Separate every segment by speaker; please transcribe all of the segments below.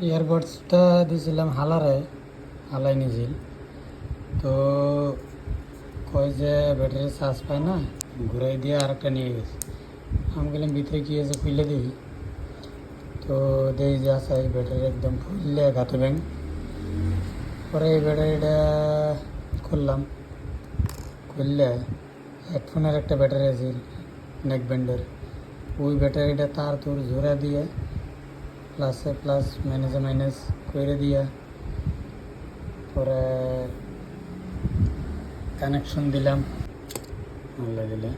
Speaker 1: ইয়ারবাডসটা দিয়েছিলাম হালারে, হালাই নিয়েছিল। তো কয় যে ব্যাটারি চার্জ পায় না, ঘুরাই দিয়ে আরেকটা নিয়ে গেছে। আমি গেলাম ভিতরে কি আছে খুলে দিই, তো দেখি যে আছে এই ব্যাটারি একদম ফুললে ঘাতে ব্যাং। পরে এই ব্যাটারিটা খুললাম, খুললে হেডফোনের একটা ব্যাটারি আছে নেক ব্যান্ডের, ওই ব্যাটারিটা তার তোর জোড়া দিয়ে প্লাসে প্লাস মাইনাসে মাইনাস করে দিয়া পরে কানেকশন দিলাম, দিলে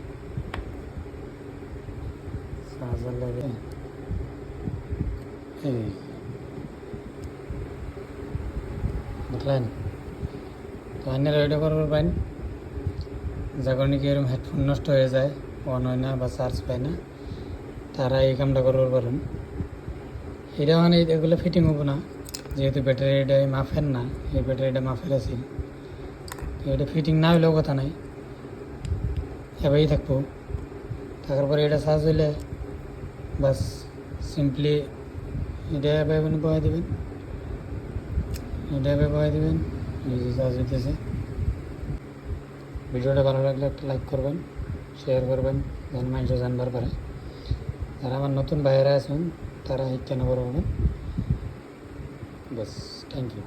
Speaker 1: চার্জার লাগে। এই বুঝলেন, তো আইনের ওইটা করবার পাইন যখন নাকি এরকম হেডফোন নষ্ট হয়ে যায়, অন হয় না বা চার্জ পায় না, তারা এই কামটা করবার পারেন। এটা মানে এগুলো ফিটিং হবো না, যেহেতু ব্যাটারিটা মাফের না, এই ব্যাটারিটা মাফের আছে, তো এটা ফিটিং না হইলেও কথা নাই, এভাবেই থাকবো। থাকার পরে এটা চার্জ হইলে বাস সিম্পলি এটা এভাবে বহাই দেবেন, এটা এভাবে বহাই দেবেন, এই যে চার্জ হইতেছে। ভিডিওটা ভালো লাগলে একটা লাইক করবেন, শেয়ার করবেন, যেন মানুষ জানবার পারে। যারা আমার নতুন ভাইয়েরা আছেন তারা কেন করবেন। বাস, থ্যাংক ইউ।